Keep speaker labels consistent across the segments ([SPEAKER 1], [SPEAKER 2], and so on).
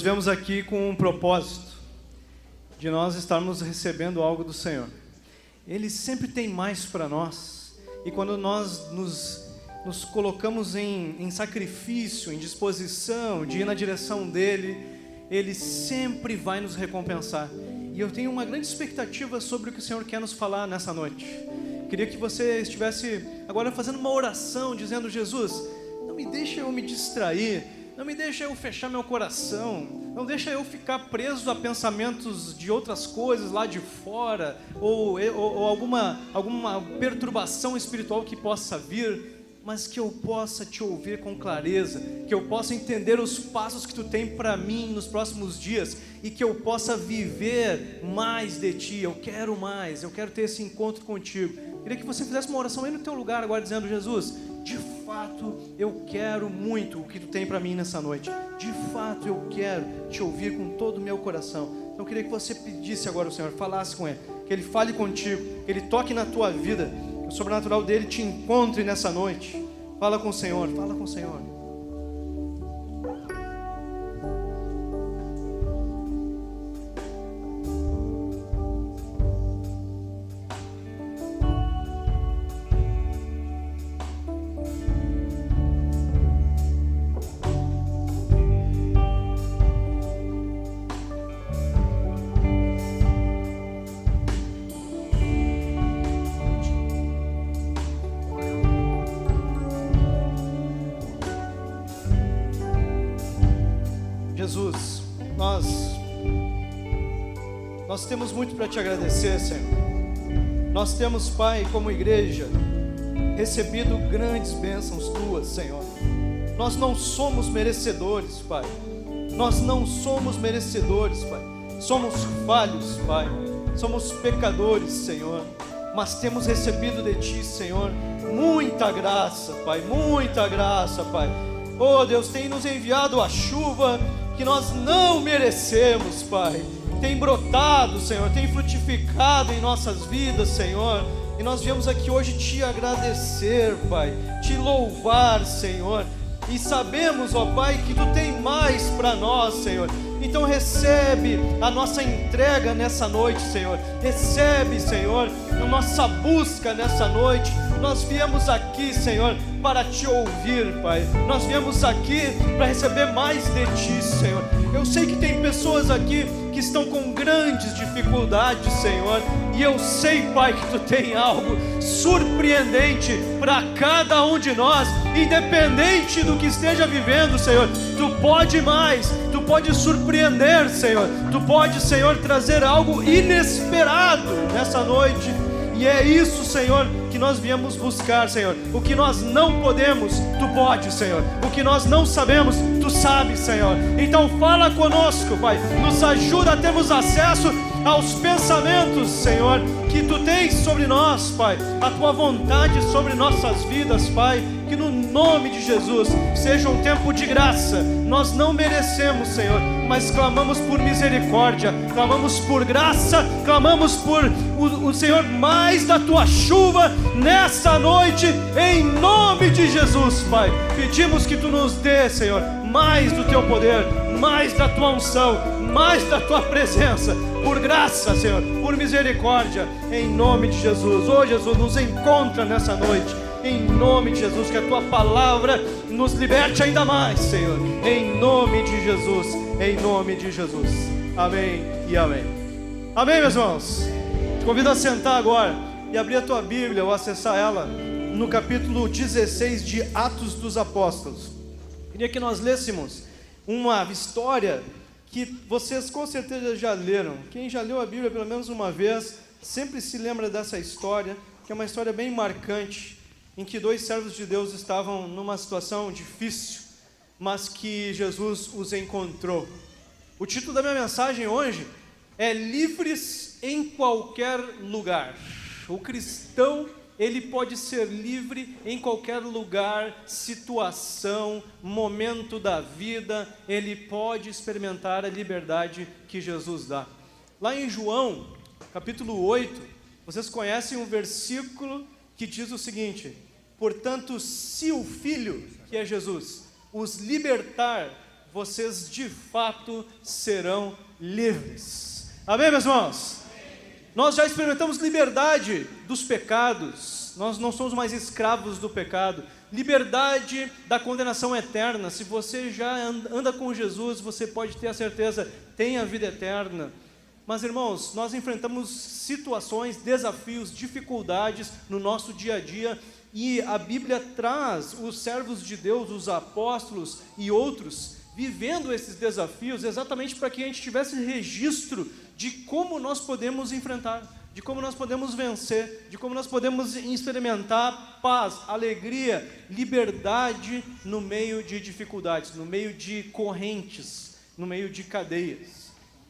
[SPEAKER 1] viemos aqui com um propósito de nós estarmos recebendo algo do Senhor. Ele sempre tem mais para nós, e quando nós nos colocamos em sacrifício, em disposição de ir na direção dEle, Ele sempre vai nos recompensar. E eu tenho uma grande expectativa sobre o que o Senhor quer nos falar nessa noite. Queria que você estivesse agora fazendo uma oração, dizendo: Jesus, não me deixa eu me distrair, não me deixa eu fechar meu coração, não deixa eu ficar preso a pensamentos de outras coisas lá de fora, ou alguma perturbação espiritual que possa vir, mas que eu possa te ouvir com clareza, que eu possa entender os passos que tu tem para mim nos próximos dias, e que eu possa viver mais de ti. Eu quero mais, eu quero ter esse encontro contigo. Queria que você fizesse uma oração aí no teu lugar agora, dizendo: Jesus, de fato eu quero muito o que tu tem para mim nessa noite, de fato eu quero te ouvir com todo o meu coração. Então eu queria que você pedisse agora ao Senhor, falasse com Ele, que Ele fale contigo, que Ele toque na tua vida, que o sobrenatural dEle te encontre nessa noite. Fala com o Senhor, fala com o Senhor. Jesus, nós temos muito para te agradecer, Senhor. Nós temos, Pai, como igreja, recebido grandes bênçãos tuas, Senhor. Nós não somos merecedores, Pai. Nós não somos merecedores, Pai. Somos falhos, Pai. Somos pecadores, Senhor. Mas temos recebido de ti, Senhor, muita graça, Pai. Muita graça, Pai. Oh, Deus, tem nos enviado a chuva que nós não merecemos, Pai. Tem brotado, Senhor, tem frutificado em nossas vidas, Senhor. E nós viemos aqui hoje te agradecer, Pai, te louvar, Senhor. E sabemos, ó Pai, que tu tem mais para nós, Senhor. Então recebe a nossa entrega nessa noite, Senhor. Recebe, Senhor, a nossa busca nessa noite. Nós viemos aqui, Senhor, para te ouvir, Pai. Nós viemos aqui para receber mais de ti, Senhor. Eu sei que tem pessoas aqui que estão com grandes dificuldades, Senhor. E eu sei, Pai, que tu tem algo surpreendente para cada um de nós, independente do que esteja vivendo, Senhor. Tu pode mais, tu pode surpreender, Senhor. Tu pode, Senhor, trazer algo inesperado nessa noite. E é isso, Senhor, que nós viemos buscar, Senhor. O que nós não podemos, tu pode, Senhor. O que nós não sabemos, tu sabes, Senhor. Então fala conosco, Pai. Nos ajuda a termos acesso aos pensamentos, Senhor, que tu tens sobre nós, Pai. A tua vontade sobre nossas vidas, Pai. Que no nome de Jesus seja um tempo de graça. Nós não merecemos, Senhor, mas clamamos por misericórdia, clamamos por graça, clamamos por o Senhor, mais da tua chuva nessa noite, em nome de Jesus, Pai. Pedimos que tu nos dê, Senhor, mais do teu poder, mais da tua unção, mais da tua presença, por graça, Senhor, por misericórdia, em nome de Jesus. Oh, Jesus, nos encontra nessa noite, em nome de Jesus, que a tua palavra nos liberte ainda mais, Senhor, em nome de Jesus, em nome de Jesus. Amém e amém. Amém, meus irmãos. Te convido a sentar agora e abrir a tua Bíblia ou acessar ela no capítulo 16 de Atos dos Apóstolos. Queria que nós lêssemos uma história que vocês com certeza já leram. Quem já leu a Bíblia pelo menos uma vez sempre se lembra dessa história, que é uma história bem marcante, em que dois servos de Deus estavam numa situação difícil, mas que Jesus os encontrou. O título da minha mensagem hoje é Livres em Qualquer Lugar. O cristão, ele pode ser livre em qualquer lugar, situação, momento da vida. Ele pode experimentar a liberdade que Jesus dá. Lá em João, capítulo 8, vocês conhecem um versículo que diz o seguinte: portanto, se o Filho, que é Jesus, os libertar, vocês de fato serão livres. Amém, meus irmãos? Nós já experimentamos liberdade dos pecados, nós não somos mais escravos do pecado, liberdade da condenação eterna. Se você já anda com Jesus, você pode ter a certeza, tem a vida eterna. Mas, irmãos, nós enfrentamos situações, desafios, dificuldades no nosso dia a dia, e a Bíblia traz os servos de Deus, os apóstolos e outros, vivendo esses desafios, exatamente para que a gente tivesse registro de como nós podemos enfrentar, de como nós podemos vencer, de como nós podemos experimentar paz, alegria, liberdade no meio de dificuldades, no meio de correntes, no meio de cadeias.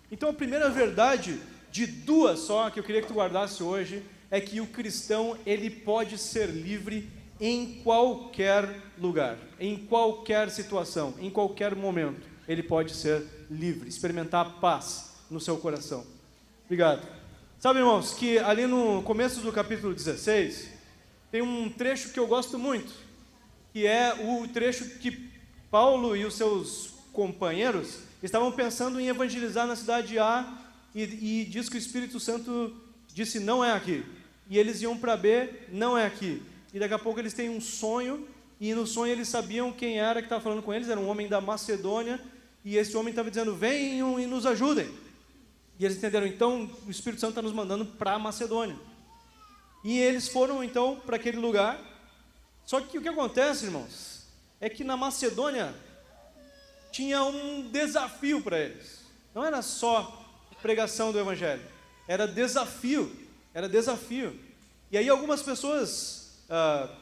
[SPEAKER 1] Então a primeira verdade, de duas só, que eu queria que tu guardasse hoje, é que o cristão, ele pode ser livre em qualquer lugar, em qualquer situação, em qualquer momento, ele pode ser livre, experimentar paz no seu coração. Obrigado. Sabe, irmãos, que ali no começo do capítulo 16, tem um trecho que eu gosto muito, que é o trecho que Paulo e os seus companheiros estavam pensando em evangelizar na cidade A, e diz que o Espírito Santo disse, não é aqui. E eles iam para B, não é aqui. E daqui a pouco eles têm um sonho, e no sonho eles sabiam quem era que estava falando com eles, era um homem da Macedônia, e esse homem estava dizendo, venham e nos ajudem. E eles entenderam, então o Espírito Santo está nos mandando para a Macedônia. E eles foram então para aquele lugar. Só que o que acontece, irmãos, é que na Macedônia tinha um desafio para eles. Não era só pregação do Evangelho, era desafio. E aí algumas pessoas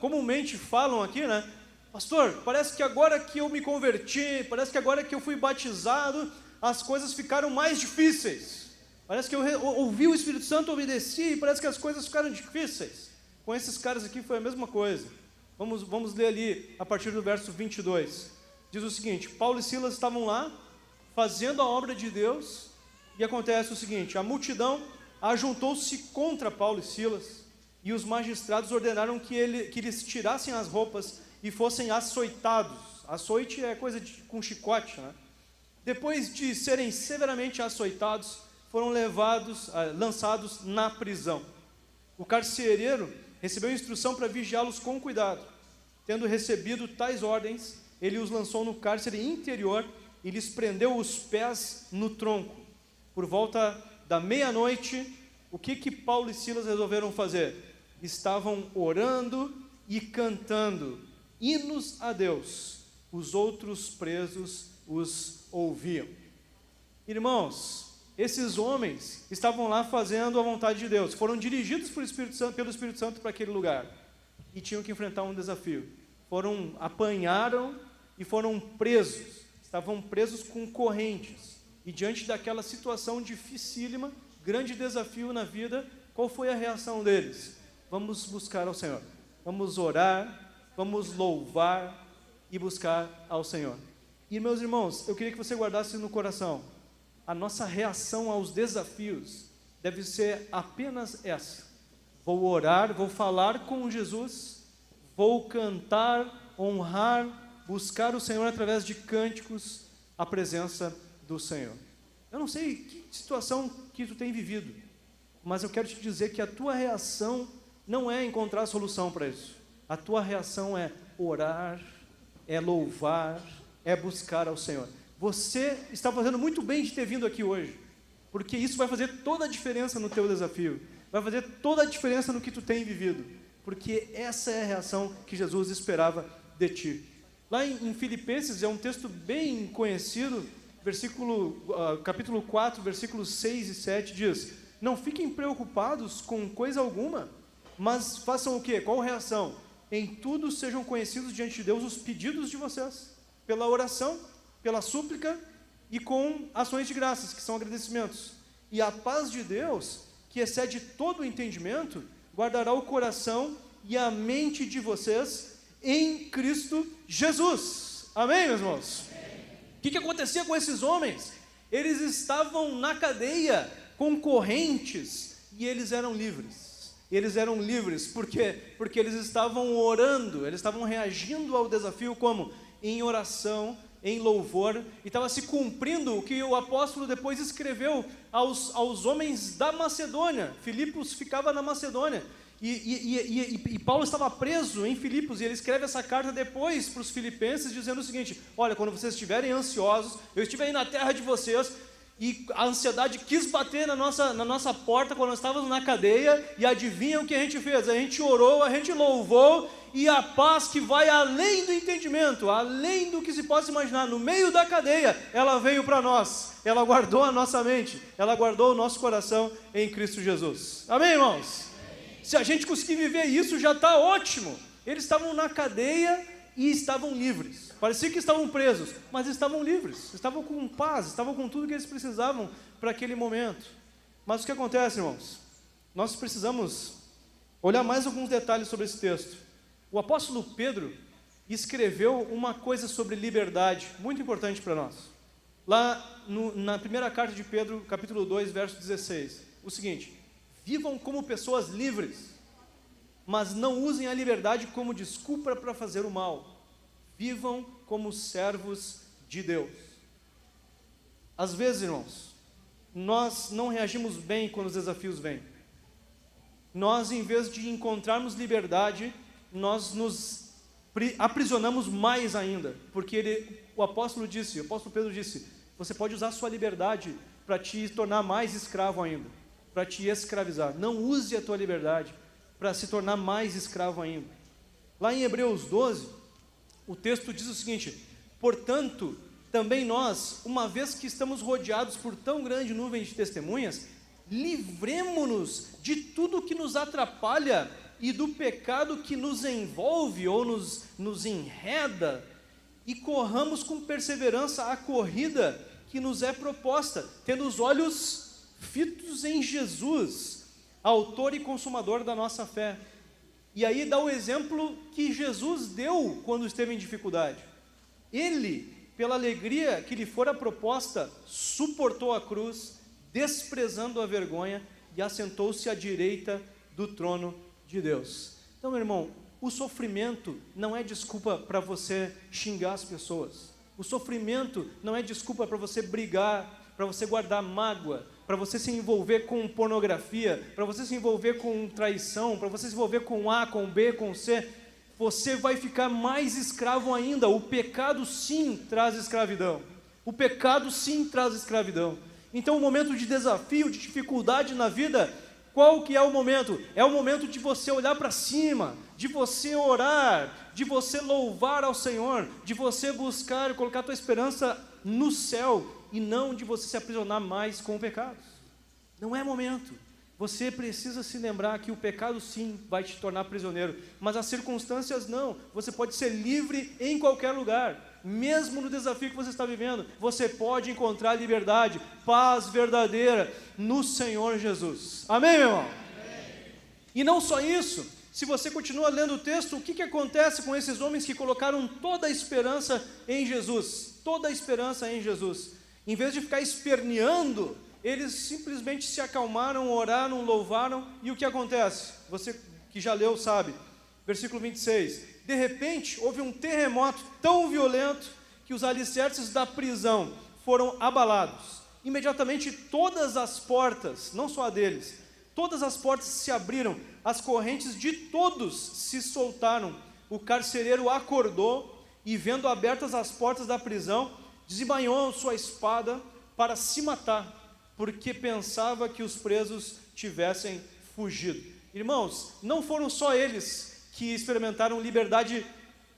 [SPEAKER 1] comumente falam aqui, né? Pastor, parece que agora que eu me converti, parece que agora que eu fui batizado, as coisas ficaram mais difíceis. Parece que eu ouvi o Espírito Santo, obedeci, e parece que as coisas ficaram difíceis. Com esses caras aqui foi a mesma coisa. Vamos ler ali, a partir do verso 22. Diz o seguinte, Paulo e Silas estavam lá, fazendo a obra de Deus, e acontece o seguinte, a multidão ajuntou-se contra Paulo e Silas, e os magistrados ordenaram que eles tirassem as roupas e fossem açoitados. Açoite é coisa com chicote, né? Depois de serem severamente açoitados, foram lançados na prisão. O carcereiro recebeu instrução para vigiá-los com cuidado. Tendo recebido tais ordens, ele os lançou no cárcere interior e lhes prendeu os pés no tronco. Por volta da meia-noite, o que Paulo e Silas resolveram fazer? Estavam orando e cantando hinos a Deus. Os outros presos os ouviam. Irmãos, esses homens estavam lá fazendo a vontade de Deus, foram dirigidos pelo Espírito Santo para aquele lugar, e tinham que enfrentar um desafio. Apanharam e foram presos, estavam presos com correntes, e diante daquela situação dificílima, grande desafio na vida, qual foi a reação deles? Vamos buscar ao Senhor, vamos orar, vamos louvar e buscar ao Senhor. E meus irmãos, eu queria que você guardasse no coração, a nossa reação aos desafios deve ser apenas essa: vou orar, vou falar com Jesus, vou cantar, honrar, buscar o Senhor através de cânticos, a presença do Senhor. Eu não sei que situação que tu tem vivido, mas eu quero te dizer que a tua reação não é encontrar a solução para isso. A tua reação é orar, é louvar, é buscar ao Senhor. Você está fazendo muito bem de ter vindo aqui hoje, porque isso vai fazer toda a diferença no teu desafio, vai fazer toda a diferença no que tu tem vivido, porque essa é a reação que Jesus esperava de ti. Lá em Filipenses, é um texto bem conhecido, capítulo 4, versículos 6 e 7, diz: não fiquem preocupados com coisa alguma, mas façam o quê? Qual reação? Em tudo sejam conhecidos diante de Deus os pedidos de vocês, pela oração, pela súplica e com ações de graças, que são agradecimentos. E a paz de Deus, que excede todo o entendimento, guardará o coração e a mente de vocês em Cristo Jesus. Amém, meus irmãos? O que acontecia com esses homens? Eles estavam na cadeia, com correntes, e eles eram livres. Eles eram livres, por quê? Porque eles estavam orando, eles estavam reagindo ao desafio como? Em oração, em louvor, e estava se cumprindo o que o apóstolo depois escreveu aos homens da Macedônia. Filipos ficava na Macedônia, e Paulo estava preso em Filipos, e ele escreve essa carta depois para os filipenses, dizendo o seguinte: olha, quando vocês estiverem ansiosos, eu estive aí na terra de vocês, e a ansiedade quis bater na nossa porta quando nós estávamos na cadeia, e adivinha o que a gente fez? A gente orou, a gente louvou, e a paz que vai além do entendimento, além do que se possa imaginar, no meio da cadeia, ela veio para nós, ela guardou a nossa mente, ela guardou o nosso coração em Cristo Jesus. Amém, irmãos? Amém. Se a gente conseguir viver isso, já está ótimo. Eles estavam na cadeia e estavam livres. Parecia que estavam presos, mas estavam livres, estavam com paz, estavam com tudo que eles precisavam para aquele momento. Mas o que acontece, irmãos? Nós precisamos olhar mais alguns detalhes sobre esse texto. O apóstolo Pedro escreveu uma coisa sobre liberdade, muito importante para nós. Lá na primeira carta de Pedro, capítulo 2, verso 16, o seguinte: vivam como pessoas livres, mas não usem a liberdade como desculpa para fazer o mal. Vivam como servos de Deus. Às vezes, irmãos, nós não reagimos bem quando os desafios vêm. Nós, em vez de encontrarmos liberdade, nós nos aprisionamos mais ainda, porque o apóstolo Pedro disse: você pode usar a sua liberdade para te tornar mais escravo ainda, para te escravizar. Não use a tua liberdade para se tornar mais escravo ainda. Lá em Hebreus 12, o texto diz o seguinte: portanto, também nós, uma vez que estamos rodeados por tão grande nuvem de testemunhas, livremo-nos de tudo que nos atrapalha e do pecado que nos envolve ou nos enreda, e corramos com perseverança a corrida que nos é proposta, tendo os olhos fitos em Jesus, autor e consumador da nossa fé. E aí dá o exemplo que Jesus deu quando esteve em dificuldade. Ele, pela alegria que lhe fora proposta, suportou a cruz, desprezando a vergonha, e assentou-se à direita do trono de Deus. Então, meu irmão, o sofrimento não é desculpa para você xingar as pessoas. O sofrimento não é desculpa para você brigar, para você guardar mágoa, para você se envolver com pornografia, para você se envolver com traição, para você se envolver com A, com B, com C. Você vai ficar mais escravo ainda. O pecado sim traz escravidão. O pecado sim traz escravidão. Então, o momento de desafio, de dificuldade na vida, qual que é o momento? É o momento de você olhar para cima, de você orar, de você louvar ao Senhor, de você buscar, colocar a tua esperança no céu, e não de você se aprisionar mais com o pecado. Não é momento. Você precisa se lembrar que o pecado sim vai te tornar prisioneiro, mas as circunstâncias não. Você pode ser livre em qualquer lugar. Mesmo no desafio que você está vivendo, você pode encontrar liberdade, paz verdadeira no Senhor Jesus. Amém, meu irmão? Amém. E não só isso, se você continua lendo o texto, o que acontece com esses homens que colocaram toda a esperança em Jesus? Toda a esperança em Jesus. Em vez de ficar esperneando, eles simplesmente se acalmaram, oraram, louvaram, e o que acontece? Você que já leu sabe. Versículo 26. De repente, houve um terremoto tão violento que os alicerces da prisão foram abalados. Imediatamente todas as portas, não só a deles, todas as portas se abriram, as correntes de todos se soltaram. O carcereiro acordou e, vendo abertas as portas da prisão, desembainhou sua espada para se matar, porque pensava que os presos tivessem fugido. Irmãos, não foram só eles que experimentaram liberdade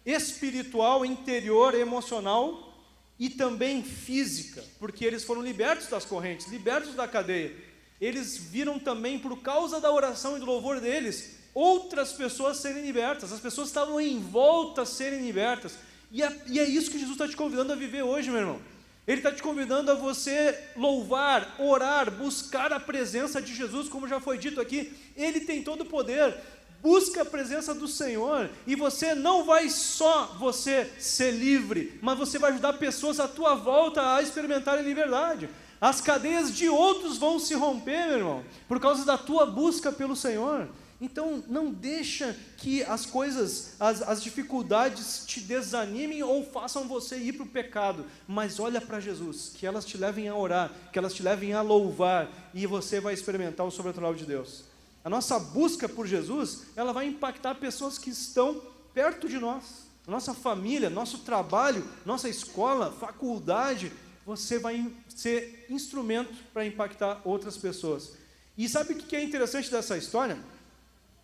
[SPEAKER 1] espiritual, interior, emocional e também física, porque eles foram libertos das correntes, libertos da cadeia. Eles viram também, por causa da oração e do louvor deles, outras pessoas serem libertas. As pessoas estavam em volta a serem libertas. E é isso que Jesus está te convidando a viver hoje, meu irmão. Ele está te convidando a você louvar, orar, buscar a presença de Jesus, como já foi dito aqui. Ele tem todo o poder. Busca a presença do Senhor, e você não vai só você ser livre, mas você vai ajudar pessoas à tua volta a experimentarem liberdade. As cadeias de outros vão se romper, meu irmão, por causa da tua busca pelo Senhor. Então, não deixa que as coisas, as dificuldades te desanimem ou façam você ir para o pecado, mas olha para Jesus, que elas te levem a orar, que elas te levem a louvar, e você vai experimentar o sobrenatural de Deus. A nossa busca por Jesus, ela vai impactar pessoas que estão perto de nós, nossa família, nosso trabalho, nossa escola, faculdade. Você vai ser instrumento para impactar outras pessoas. E sabe o que é interessante dessa história?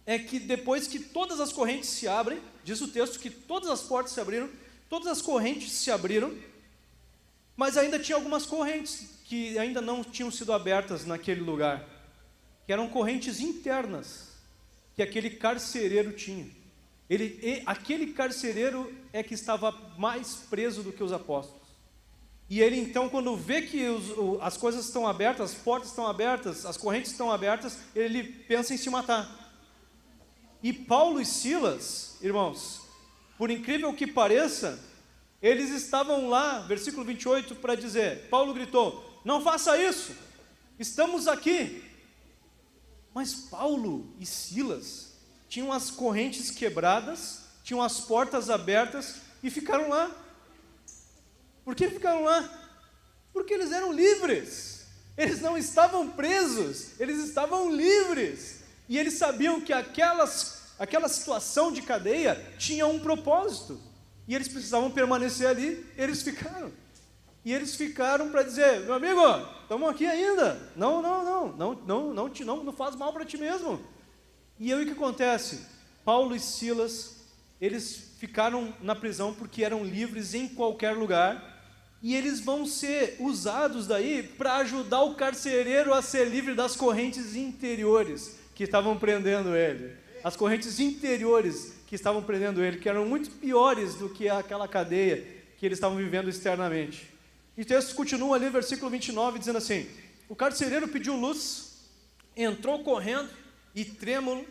[SPEAKER 1] É que depois que todas as correntes se abrem, diz o texto que todas as portas se abriram, todas as correntes se abriram, mas ainda tinha algumas correntes que ainda não tinham sido abertas naquele lugar, que eram correntes internas, que aquele carcereiro tinha. Aquele carcereiro é que estava mais preso do que os apóstolos. E ele então, quando vê que as coisas estão abertas, as portas estão abertas, as correntes estão abertas, ele pensa em se matar. E Paulo e Silas, irmãos, por incrível que pareça, eles estavam lá, versículo 28, para dizer, Paulo gritou, não faça isso, estamos aqui. Mas Paulo e Silas tinham as correntes quebradas, tinham as portas abertas e ficaram lá. Por que ficaram lá? Porque eles eram livres, eles não estavam presos, eles estavam livres. E eles sabiam que aquela situação de cadeia tinha um propósito. E eles precisavam permanecer ali, eles ficaram. E eles ficaram para dizer, meu amigo, estamos aqui ainda. Não faz mal para ti mesmo. E aí o que acontece? Paulo e Silas, eles ficaram na prisão porque eram livres em qualquer lugar. E eles vão ser usados daí para ajudar o carcereiro a ser livre das correntes interiores que estavam prendendo ele. As correntes interiores que estavam prendendo ele, que eram muito piores do que aquela cadeia que eles estavam vivendo externamente. E o texto continua ali, versículo 29, dizendo assim, o carcereiro pediu luz, entrou correndo e trêmulo,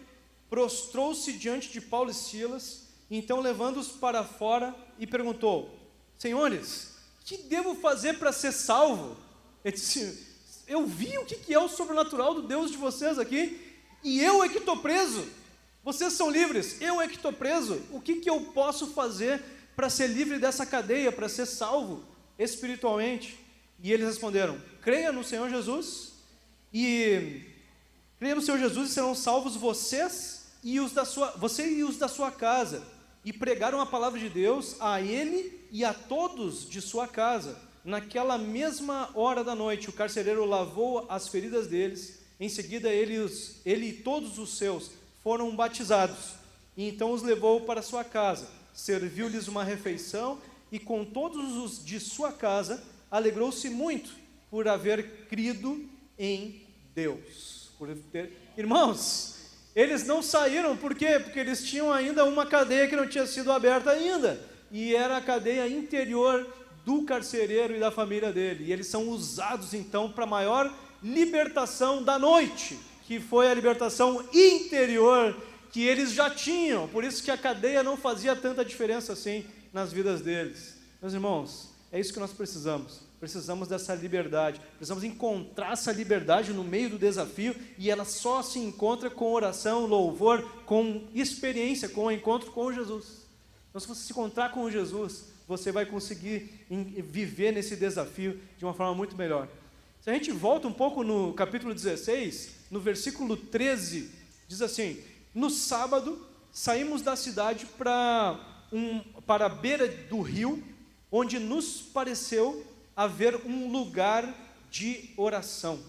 [SPEAKER 1] prostrou-se diante de Paulo e Silas, então levando-os para fora e perguntou, senhores, o que devo fazer para ser salvo? Ele disse, eu vi o que é o sobrenatural do Deus de vocês aqui, e eu é que estou preso. Vocês são livres, eu é que estou preso. O que eu posso fazer para ser livre dessa cadeia, para ser salvo espiritualmente? E eles responderam, creia no Senhor Jesus, e serão salvos você e os da sua casa. E pregaram a palavra de Deus a ele e a todos de sua casa. Naquela mesma hora da noite, o carcereiro lavou as feridas deles. Em seguida, ele e todos os seus foram batizados. E então os levou para sua casa. Serviu-lhes uma refeição e com todos os de sua casa alegrou-se muito por haver crido em Deus. Irmãos, eles não saíram, por quê? Porque eles tinham ainda uma cadeia que não tinha sido aberta ainda, e era a cadeia interior do carcereiro e da família dele, e eles são usados então para a maior libertação da noite, que foi a libertação interior que eles já tinham, por isso que a cadeia não fazia tanta diferença assim nas vidas deles. Meus irmãos, é isso que nós precisamos dessa liberdade, precisamos encontrar essa liberdade no meio do desafio, e ela só se encontra com oração, louvor, com experiência, com o encontro com Jesus. Então, se você se encontrar com Jesus, você vai conseguir viver nesse desafio de uma forma muito melhor. Se a gente volta um pouco no capítulo 16, no versículo 13, diz assim, no sábado, saímos da cidade para a beira do rio, onde nos pareceu haver um lugar de oração.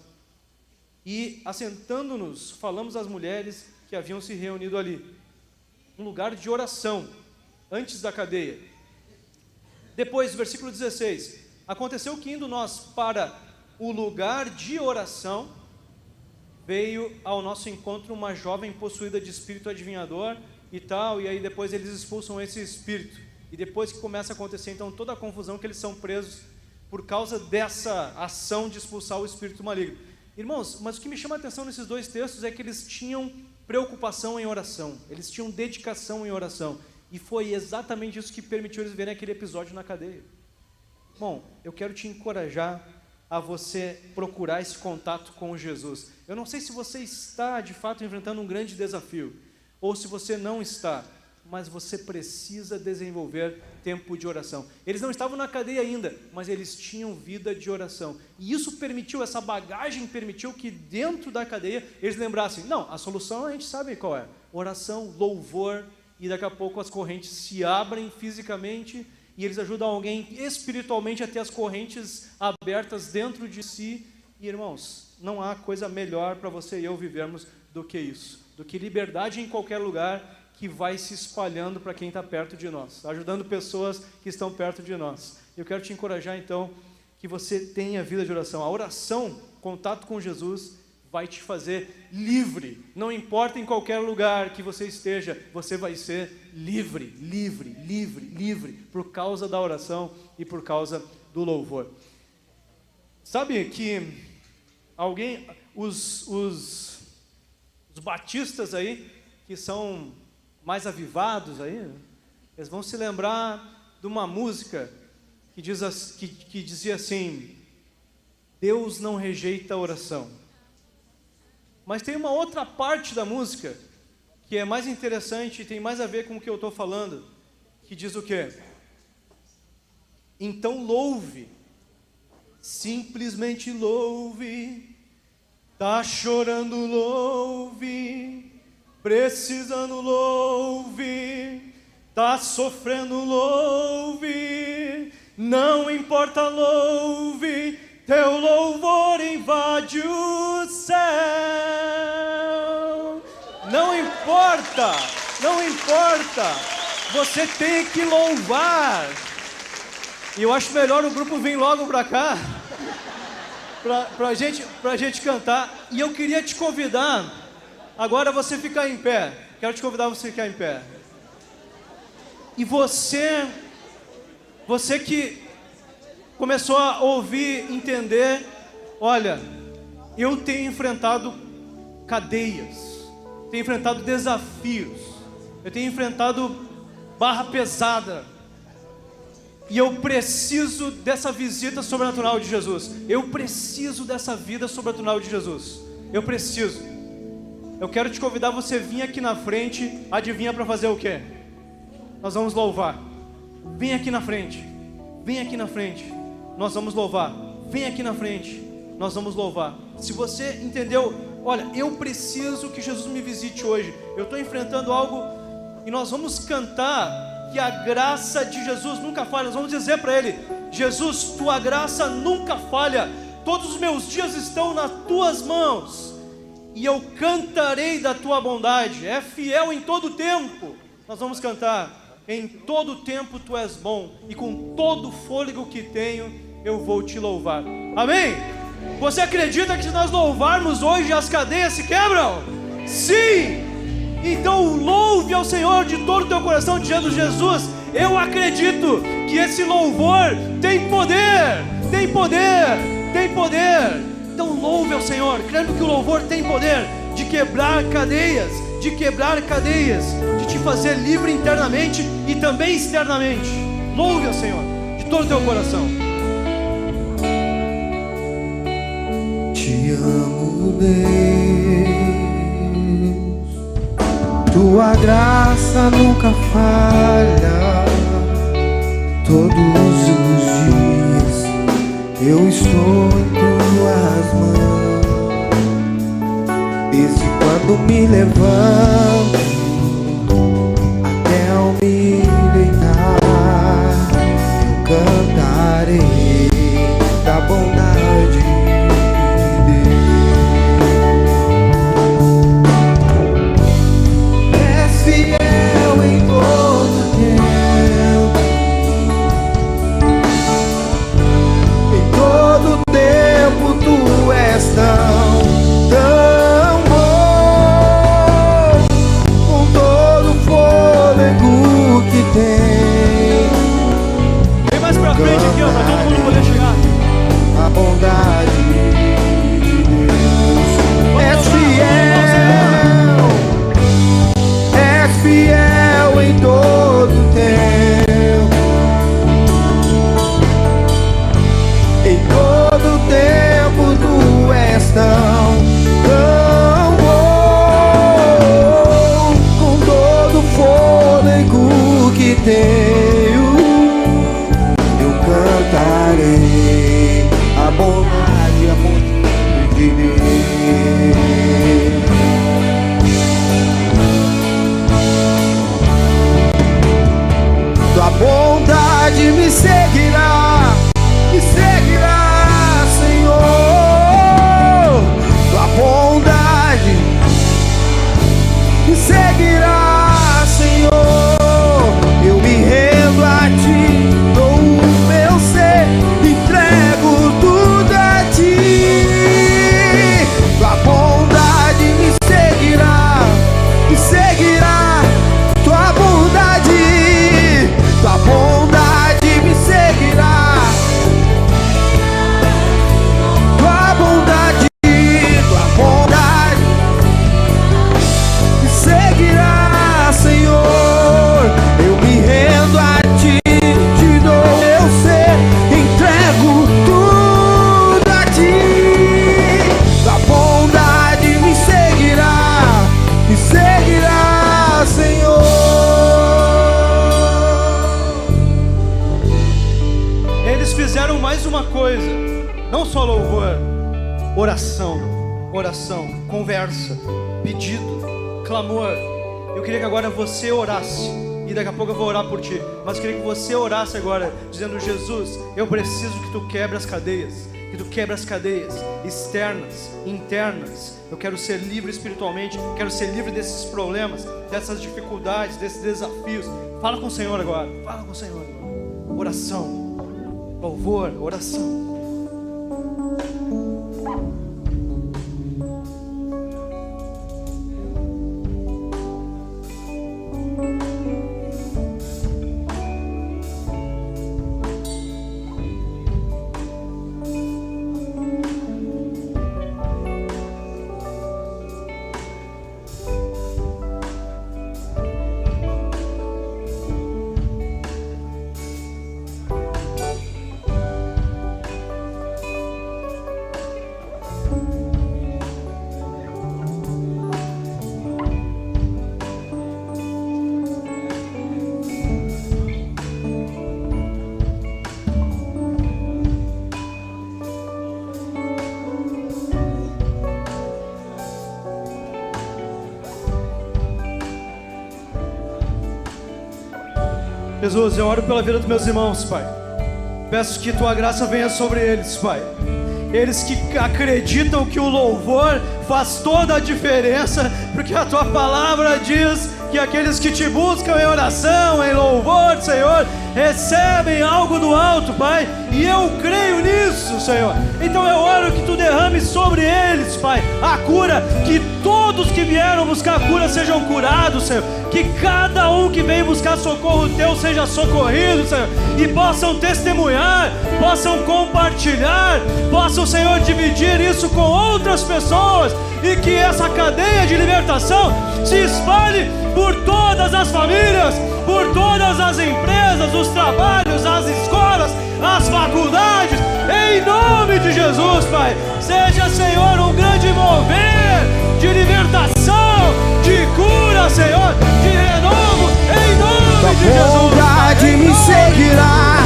[SPEAKER 1] E, assentando-nos, falamos às mulheres que haviam se reunido ali. Um lugar de oração, antes da cadeia. Depois, versículo 16. Aconteceu que, indo nós para o lugar de oração, veio ao nosso encontro uma jovem possuída de espírito adivinhador e tal, e aí depois eles expulsam esse espírito. E depois que começa a acontecer, então, toda a confusão que eles são presos por causa dessa ação de expulsar o espírito maligno. Irmãos, mas o que me chama a atenção nesses dois textos é que eles tinham preocupação em oração, eles tinham dedicação em oração, e foi exatamente isso que permitiu eles verem aquele episódio na cadeia. Bom, eu quero te encorajar a você procurar esse contato com Jesus. Eu não sei se você está, de fato, enfrentando um grande desafio, ou se você não está, mas você precisa desenvolver tempo de oração. Eles não estavam na cadeia ainda, mas eles tinham vida de oração. E isso permitiu, essa bagagem permitiu que dentro da cadeia eles lembrassem, não, a solução a gente sabe qual é. Oração, louvor, e daqui a pouco as correntes se abrem fisicamente e eles ajudam alguém espiritualmente a ter as correntes abertas dentro de si. E irmãos, não há coisa melhor para você e eu vivermos do que isso, do que liberdade em qualquer lugar, que vai se espalhando para quem está perto de nós, ajudando pessoas que estão perto de nós. Eu quero te encorajar então, que você tenha vida de oração. A oração, contato com Jesus, vai te fazer livre. Não importa em qualquer lugar que você esteja, você vai ser livre, livre, livre, livre, por causa da oração e por causa do louvor. Sabe que os batistas aí, que são mais avivados aí, eles vão se lembrar de uma música que dizia assim: Deus não rejeita a oração. Mas tem uma outra parte da música que é mais interessante e tem mais a ver com o que eu estou falando, que diz o quê? Então louve, simplesmente louve, tá chorando, louve, precisando, louve, tá sofrendo, louve, não importa, louve, teu louvor invade o céu. Não importa, não importa, você tem que louvar. E eu acho melhor o grupo vir logo para cá, pra gente cantar. E eu queria te convidar, agora você ficar em pé. Quero te convidar a você ficar em pé. E você que começou a ouvir, entender, olha, eu tenho enfrentado cadeias, tenho enfrentado desafios, eu tenho enfrentado barra pesada, e eu preciso dessa visita sobrenatural de Jesus. Eu preciso dessa vida sobrenatural de Jesus. Eu preciso. Eu quero te convidar a você vir aqui na frente. Adivinha para fazer o quê? Nós vamos louvar. Vem aqui na frente. Vem aqui na frente. Nós vamos louvar. Vem aqui na frente. Nós vamos louvar. Se você entendeu, olha, eu preciso que Jesus me visite hoje. Eu estou enfrentando algo e nós vamos cantar que a graça de Jesus nunca falha. Nós vamos dizer para Ele: Jesus, Tua graça nunca falha. Todos os meus dias estão nas Tuas mãos. E eu cantarei da Tua bondade. É fiel em todo tempo. Nós vamos cantar: em todo tempo Tu és bom, e com todo o fôlego que tenho eu vou Te louvar. Amém? Você acredita que se nós louvarmos hoje as cadeias se quebram? Sim! Então louve ao Senhor de todo o teu coração, dizendo: Jesus, eu acredito que esse louvor tem poder, tem poder, tem poder. Então louve ao Senhor, crendo que o louvor tem poder de quebrar cadeias, de te fazer livre internamente e também externamente. Louve ao Senhor de todo o teu coração.
[SPEAKER 2] Te amo, Deus. Tua graça nunca falha. Todos os dias eu estou em Tuas mãos. E se quando me levanto até ao me deitar, eu cantarei da bondade de tão bom. que tenho, eu cantarei a bondade de Deus. Tua bondade me seguirá, Senhor. Tua bondade me seguirá, Senhor. Eu me rendo a ti, dou o meu ser, entrego tudo a ti. Tua bondade me seguirá, tua bondade me seguirá, tua bondade me seguirá, Senhor. Eu me rendo a ti, te dou meu ser, entrego tudo a ti. Tua bondade me seguirá, Senhor.
[SPEAKER 1] Eles fizeram mais uma coisa, não só louvor, oração, conversa, pedido, clamor. Eu queria que agora você orasse, e daqui a pouco eu vou orar por ti, mas eu queria que você orasse agora, dizendo: Jesus, eu preciso que tu quebre as cadeias, externas, internas. Eu quero ser livre espiritualmente, quero ser livre desses problemas, dessas dificuldades, desses desafios. Fala com o Senhor agora, oração, louvor, oração. Jesus, eu oro pela vida dos meus irmãos, Pai. Peço que Tua graça venha sobre eles, Pai. Eles que acreditam que o louvor faz toda a diferença, porque a Tua palavra diz que aqueles que Te buscam em oração, em louvor, Senhor, recebem algo do alto, Pai. E eu creio nisso, Senhor. Então eu oro que Tu derrame sobre eles, Pai, a cura, que todos que vieram buscar a cura sejam curados, Senhor. Que cada um que vem buscar socorro Teu seja socorrido, Senhor. E possam testemunhar, possam compartilhar, possam, Senhor, dividir isso com outras pessoas. E que essa cadeia de libertação se espalhe por todas as famílias, por todas as empresas, os trabalhos, as escolas, as faculdades, em nome de Jesus, Pai. Seja, Senhor, um grande mover de libertação, de cura, Senhor, de renovo, em nome de Jesus.
[SPEAKER 2] Tua bondade me seguirá,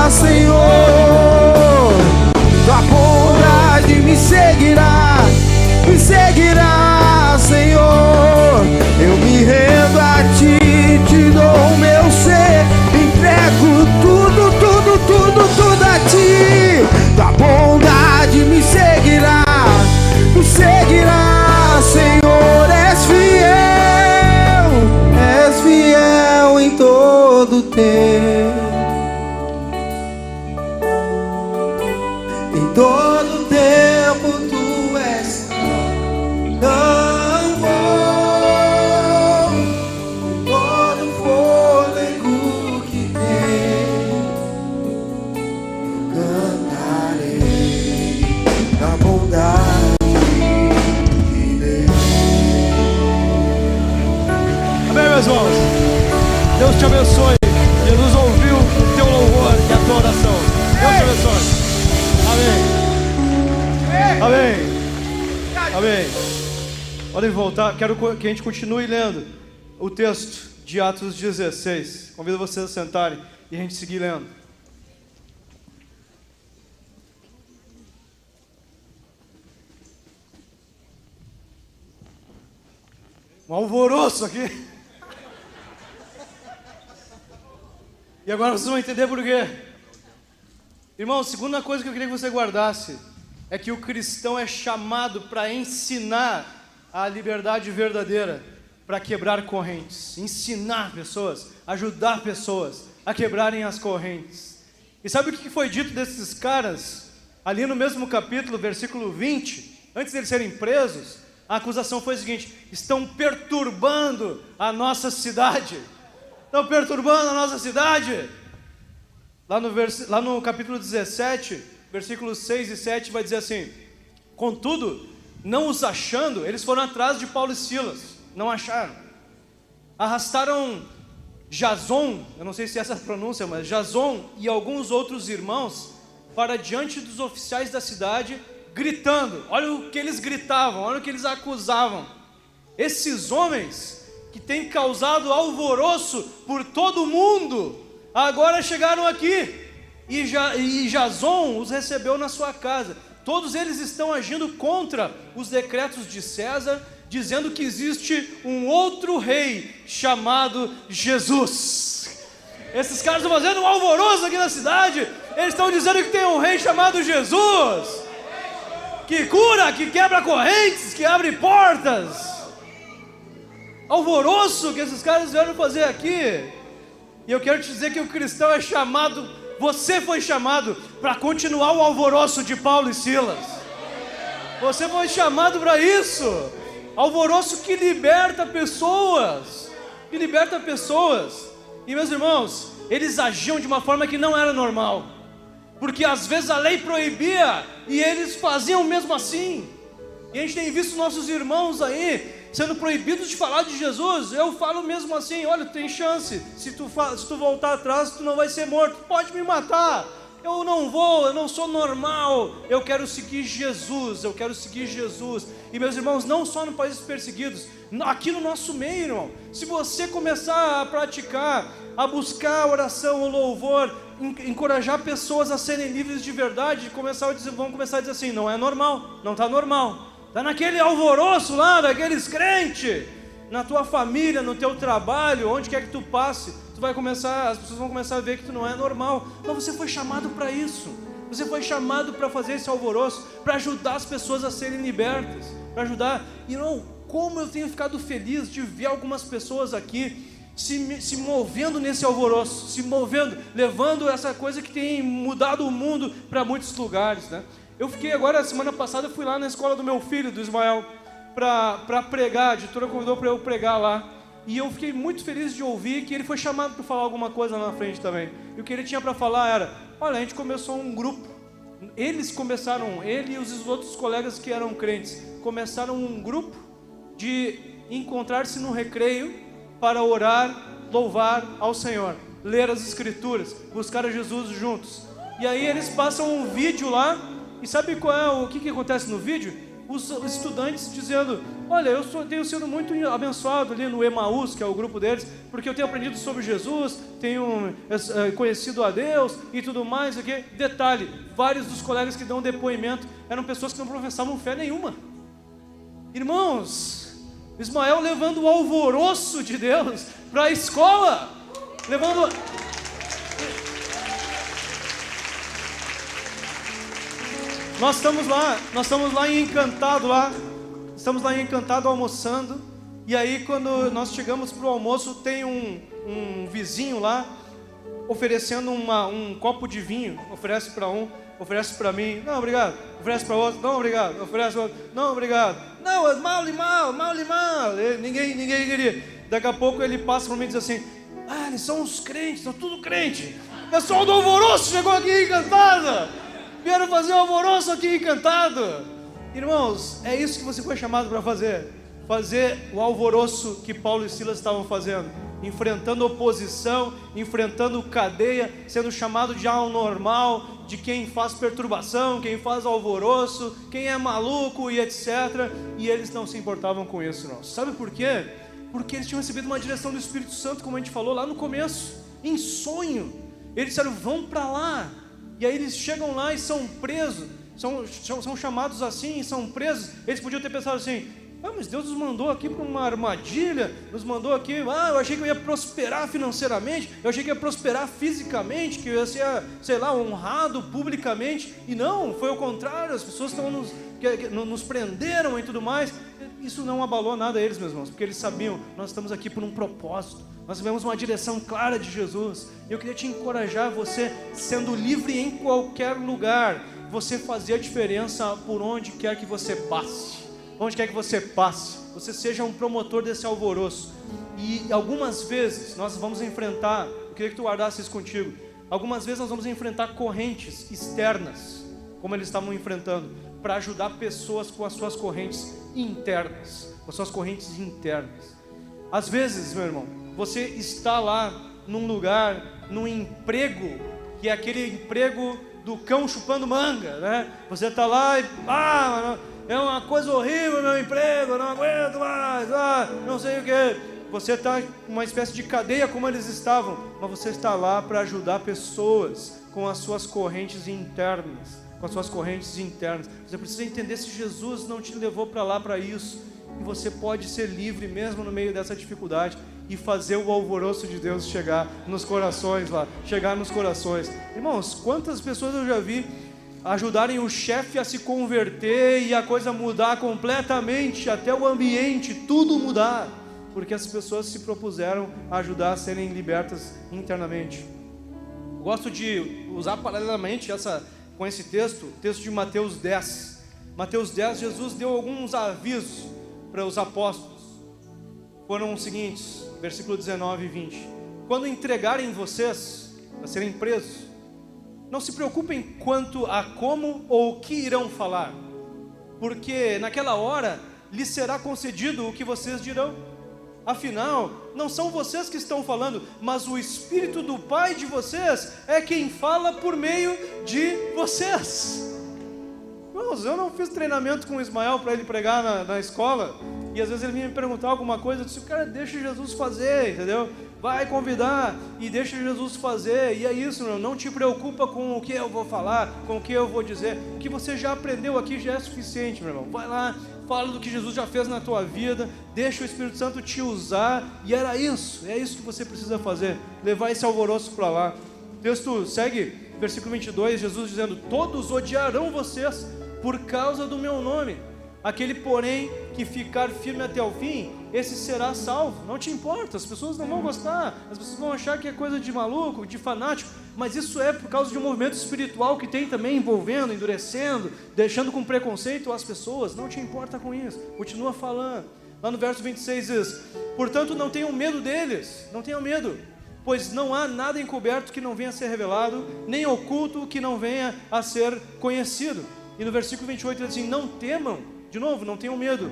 [SPEAKER 2] Senhor. Tua bondade me seguirá, Senhor. Eu me rendo a Ti, te dou o meu ser, entrego tudo a Ti. Tua bondade me seguirá, Senhor. És fiel em todo tempo. Em todo tempo Tu és tão bom. Todo fôlego que tenho, cantarei a bondade de Deus.
[SPEAKER 1] Amém, meus irmãos. Deus te abençoe. Jesus ouviu o teu louvor e a tua oração. Deus te abençoe. Amém. Podem voltar. Quero que a gente continue lendo o texto de Atos 16. Convido vocês a sentarem e a gente seguir lendo. Um alvoroço aqui. E agora vocês vão entender por quê. Irmão, a segunda coisa que eu queria que você guardasse é que o cristão é chamado para ensinar a liberdade verdadeira, para quebrar correntes, ensinar pessoas, ajudar pessoas a quebrarem as correntes. E sabe o que foi dito desses caras? Ali no mesmo capítulo, versículo 20, antes de eles serem presos, a acusação foi a seguinte: estão perturbando a cidade. Estão perturbando a nossa cidade. Lá no capítulo 17, versículos 6 e 7, vai dizer assim: contudo, não os achando, eles foram atrás de Paulo e Silas, não acharam. Arrastaram Jason, eu não sei se é essa a pronúncia, mas Jason e alguns outros irmãos para diante dos oficiais da cidade, gritando. Olha o que eles gritavam, olha o que eles acusavam. Esses homens que têm causado alvoroço por todo o mundo, agora chegaram aqui, e Jason os recebeu na sua casa. Todos eles estão agindo contra os decretos de César, dizendo que existe um outro rei chamado Jesus. Esses caras estão fazendo um alvoroço aqui na cidade. Eles estão dizendo que tem um rei chamado Jesus, que cura, que quebra correntes, que abre portas. Alvoroço que esses caras vieram fazer aqui. E eu quero te dizer que o cristão é chamado, você foi chamado para continuar o alvoroço de Paulo e Silas. Você foi chamado para isso. Alvoroço que liberta pessoas. Que liberta pessoas. E meus irmãos, eles agiam de uma forma que não era normal, porque às vezes a lei proibia e eles faziam mesmo assim. E a gente tem visto nossos irmãos aí sendo proibidos de falar de Jesus. Eu falo mesmo assim: olha, tem chance, se tu voltar atrás, tu não vai ser morto, pode me matar, eu não vou, eu não sou normal, eu quero seguir Jesus, eu quero seguir Jesus. E meus irmãos, não só no países perseguidos, aqui no nosso meio, irmão, se você começar a praticar, a buscar a oração, o louvor, encorajar pessoas a serem livres de verdade, vão começar a dizer assim: não é normal, não está normal. Está naquele alvoroço lá, daqueles crentes, na tua família, no teu trabalho, onde quer que tu passe, as pessoas vão começar a ver que tu não é normal. Mas você foi chamado para isso, você foi chamado para fazer esse alvoroço, para ajudar as pessoas a serem libertas, para ajudar. E não, como eu tenho ficado feliz de ver algumas pessoas aqui se movendo nesse alvoroço, se movendo, levando essa coisa que tem mudado o mundo para muitos lugares, né? Eu fiquei agora, semana passada, eu fui lá na escola do meu filho, do Ismael, para pregar. A editora convidou para eu pregar lá. E eu fiquei muito feliz de ouvir que ele foi chamado para falar alguma coisa lá na frente também. E o que ele tinha para falar era: olha, a gente começou um grupo. Ele e os outros colegas que eram crentes, começaram um grupo de encontrar-se no recreio para orar, louvar ao Senhor, ler as Escrituras, buscar a Jesus juntos. E aí eles passam um vídeo lá. E sabe o que acontece no vídeo? Os estudantes dizendo: olha, eu tenho sido muito abençoado ali no Emaús, que é o grupo deles, porque eu tenho aprendido sobre Jesus, tenho conhecido a Deus e tudo mais aqui. Detalhe, vários dos colegas que dão depoimento eram pessoas que não professavam fé nenhuma. Irmãos, Ismael levando o alvoroço de Deus para a escola, levando... Nós estamos lá em Encantado, estamos lá em Encantado almoçando, e aí quando nós chegamos para o almoço, tem um vizinho lá, oferecendo um copo de vinho, oferece para um, oferece para mim, não obrigado, oferece para outro, não obrigado, oferece para outro, não obrigado, não, mal, ninguém queria. Daqui a pouco ele passa para mim e diz assim: ah, eles são os crentes, são tudo crente, o pessoal do alvoroço chegou aqui Encantado, vieram fazer um alvoroço aqui Encantado. Irmãos, é isso que você foi chamado para fazer o alvoroço que Paulo e Silas estavam fazendo, enfrentando oposição, enfrentando cadeia, sendo chamado de algo normal, de quem faz perturbação, quem faz alvoroço, quem é maluco e etc. E eles não se importavam com isso, não. Sabe por quê? Porque eles tinham recebido uma direção do Espírito Santo, como a gente falou lá no começo, em sonho. Eles disseram, vão para lá. E aí eles chegam lá e são presos, são chamados assim, são presos. Eles podiam ter pensado assim, mas Deus nos mandou aqui para uma armadilha, nos mandou aqui, eu achei que eu ia prosperar financeiramente, eu achei que ia prosperar fisicamente, que eu ia ser, sei lá, honrado publicamente, e não, foi o contrário, as pessoas nos prenderam e tudo mais. Isso não abalou nada a eles, meus irmãos, porque eles sabiam, nós estamos aqui por um propósito, nós vemos uma direção clara de Jesus, e eu queria te encorajar, você sendo livre em qualquer lugar, você fazer a diferença por onde quer que você passe. Onde quer que você passe, você seja um promotor desse alvoroço. E algumas vezes nós vamos enfrentar, eu queria que tu guardasse isso contigo, algumas vezes nós vamos enfrentar correntes externas, como eles estavam enfrentando, para ajudar pessoas com as suas correntes internas, com as suas correntes internas. Às vezes, meu irmão, você está lá num lugar, num emprego, que é aquele emprego do cão chupando manga, né? Você está lá e é uma coisa horrível meu emprego, eu não aguento mais, não sei o que. Você está com uma espécie de cadeia como eles estavam, mas você está lá para ajudar pessoas com as suas correntes internas, Você precisa entender se Jesus não te levou para lá para isso, e você pode ser livre mesmo no meio dessa dificuldade e fazer o alvoroço de Deus chegar nos corações lá, Irmãos, quantas pessoas eu já vi ajudarem o chefe a se converter e a coisa mudar completamente, até o ambiente, tudo mudar, porque as pessoas se propuseram a ajudar a serem libertas internamente. Gosto de usar paralelamente com esse texto de Mateus 10. Mateus 10, Jesus deu alguns avisos para os apóstolos. Foram os seguintes, versículo 19 e 20. Quando entregarem vocês a serem presos, não se preocupem quanto a como ou o que irão falar, porque naquela hora lhes será concedido o que vocês dirão. Afinal, não são vocês que estão falando, mas o Espírito do Pai de vocês é quem fala por meio de vocês. Irmãos, eu não fiz treinamento com o Ismael para ele pregar na escola, e às vezes ele vinha me perguntar alguma coisa, eu disse, cara, deixa Jesus fazer, entendeu? Vai convidar e deixa Jesus fazer, e é isso, meu, não te preocupa com o que eu vou falar, com o que eu vou dizer, o que você já aprendeu aqui já é suficiente, meu irmão. Vai lá, fala do que Jesus já fez na tua vida, deixa o Espírito Santo te usar, e é isso que você precisa fazer, levar esse alvoroço para lá. O texto segue, versículo 22, Jesus dizendo, todos odiarão vocês por causa do meu nome, aquele porém que ficar firme até o fim, esse será salvo. Não te importa, as pessoas não vão gostar, as pessoas vão achar que é coisa de maluco, de fanático, mas isso é por causa de um movimento espiritual que tem também envolvendo, endurecendo, deixando com preconceito as pessoas. Não te importa com isso, continua falando. Lá no verso 26 diz, portanto não tenham medo deles, não tenham medo, pois não há nada encoberto que não venha a ser revelado, nem oculto que não venha a ser conhecido. E no versículo 28 diz assim, não temam, de novo, não tenham medo,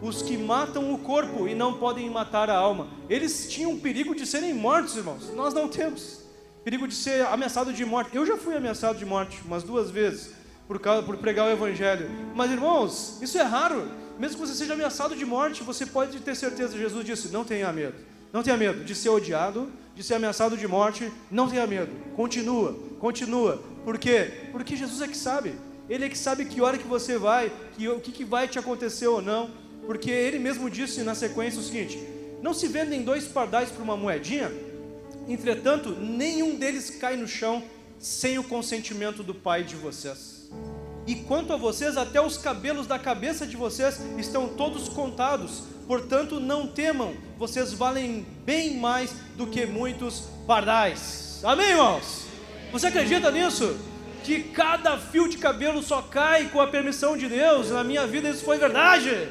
[SPEAKER 1] os que matam o corpo e não podem matar a alma. Eles tinham perigo de serem mortos, irmãos. Nós não temos perigo de ser ameaçado de morte. Eu já fui ameaçado de morte umas 2 vezes por pregar o Evangelho. Mas, irmãos, isso é raro. Mesmo que você seja ameaçado de morte, você pode ter certeza. Jesus disse, não tenha medo. Não tenha medo de ser odiado, de ser ameaçado de morte. Não tenha medo. Continua. Por quê? Porque Jesus é que sabe. Ele é que sabe que hora que você vai, o que vai te acontecer ou não. Porque ele mesmo disse na sequência o seguinte, não se vendem 2 pardais por uma moedinha? Entretanto, nenhum deles cai no chão sem o consentimento do Pai de vocês. E quanto a vocês, até os cabelos da cabeça de vocês estão todos contados. Portanto, não temam, vocês valem bem mais do que muitos pardais. Amém, irmãos? Você acredita nisso? Que cada fio de cabelo só cai com a permissão de Deus? Na minha vida isso foi verdade.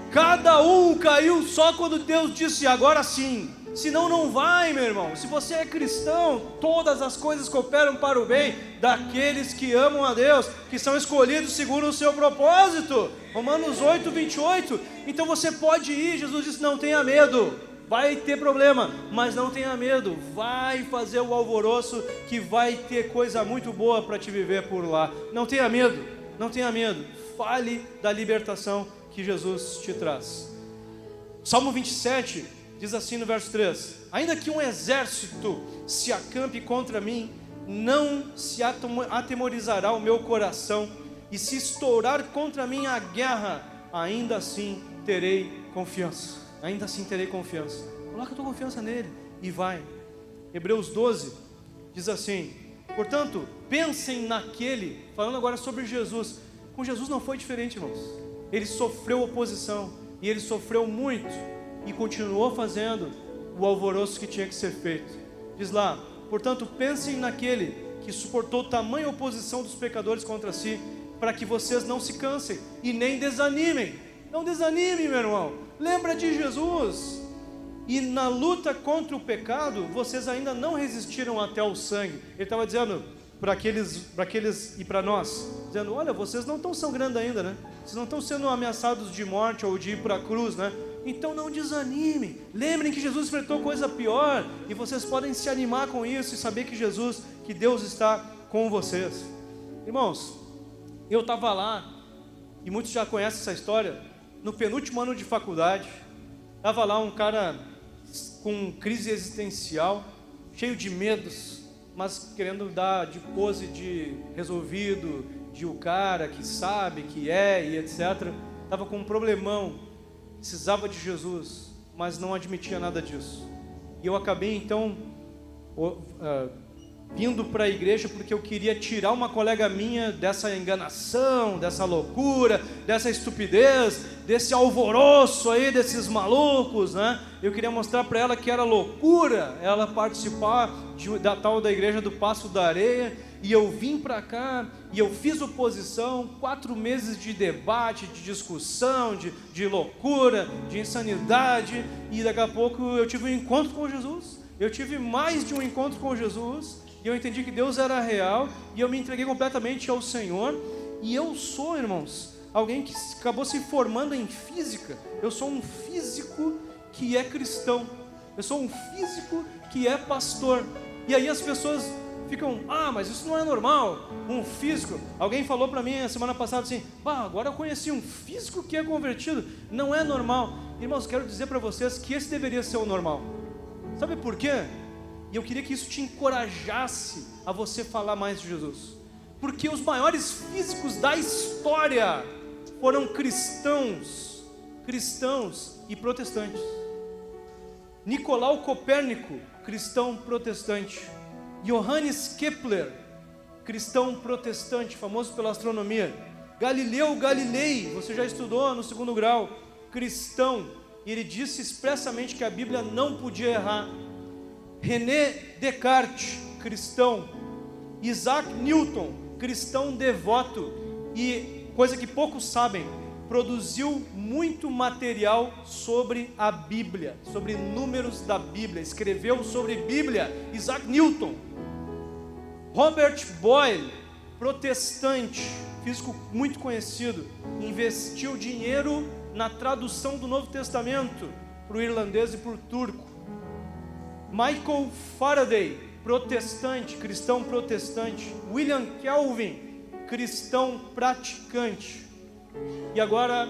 [SPEAKER 1] Cada um caiu só quando Deus disse, agora sim. Senão não vai, meu irmão. Se você é cristão, todas as coisas cooperam para o bem daqueles que amam a Deus, que são escolhidos segundo o seu propósito. Romanos 8, 28. Então você pode ir, Jesus disse, não tenha medo. Vai ter problema, mas não tenha medo. Vai fazer o alvoroço, que vai ter coisa muito boa para te viver por lá. Não tenha medo. Fale da libertação que Jesus te traz. Salmo 27 diz assim no verso 3: ainda que um exército se acampe contra mim, não se atemorizará o meu coração, e se estourar contra mim a guerra, ainda assim terei confiança. Ainda assim terei confiança. Coloca a tua confiança nele e vai. Hebreus 12 diz assim: portanto, pensem naquele, falando agora sobre Jesus. Com Jesus não foi diferente, irmãos. Ele sofreu oposição, e ele sofreu muito, e continuou fazendo o alvoroço que tinha que ser feito. Diz lá: portanto, pensem naquele que suportou tamanha oposição dos pecadores contra si, para que vocês não se cansem e nem desanimem. Não desanime, meu irmão. Lembra de Jesus. E na luta contra o pecado, vocês ainda não resistiram até o sangue. Ele estava dizendo para aqueles e para nós, dizendo: olha, vocês não estão sangrando ainda, né? Vocês não estão sendo ameaçados de morte ou de ir para a cruz, né? Então não desanimem. Lembrem que Jesus enfrentou coisa pior, e vocês podem se animar com isso e saber que Jesus, que Deus está com vocês. Irmãos, eu estava lá, e muitos já conhecem essa história, no penúltimo ano de faculdade. Estava lá um cara com crise existencial, cheio de medos, mas querendo dar de pose de resolvido, de o cara que sabe, que é e etc. Estava com um problemão, precisava de Jesus, mas não admitia nada disso. E eu acabei então vindo para a igreja porque eu queria tirar uma colega minha dessa enganação, dessa loucura, dessa estupidez, desse alvoroço aí, desses malucos, né? Eu queria mostrar para ela que era loucura ela participar da igreja do Passo da Areia. E eu vim para cá e eu fiz oposição, 4 meses de debate, de discussão, de loucura, de insanidade, e daqui a pouco eu tive um encontro com Jesus. Eu tive mais de um encontro com Jesus, e eu entendi que Deus era real, e eu me entreguei completamente ao Senhor. E eu sou, irmãos, alguém que acabou se formando em física. Eu sou um físico que é cristão, eu sou um físico que é pastor. E aí as pessoas ficam: ah, mas isso não é normal, um físico. Alguém falou para mim a semana passada assim: agora eu conheci um físico que é convertido. Não é normal. Irmãos, quero dizer para vocês que esse deveria ser o normal. Sabe por quê? E eu queria que isso te encorajasse a você falar mais de Jesus. Porque os maiores físicos da história foram cristãos e protestantes. Nicolau Copérnico, cristão protestante. Johannes Kepler, cristão protestante, famoso pela astronomia. Galileu Galilei, você já estudou no 2º grau, cristão, e ele disse expressamente que a Bíblia não podia errar. René Descartes, cristão. Isaac Newton, cristão devoto, e coisa que poucos sabem, produziu muito material sobre a Bíblia, sobre números da Bíblia, escreveu sobre Bíblia. Isaac Newton. Robert Boyle, protestante, físico muito conhecido, investiu dinheiro na tradução do Novo Testamento para o irlandês e para o turco. Michael Faraday, protestante, cristão protestante. William Kelvin, cristão praticante. E agora,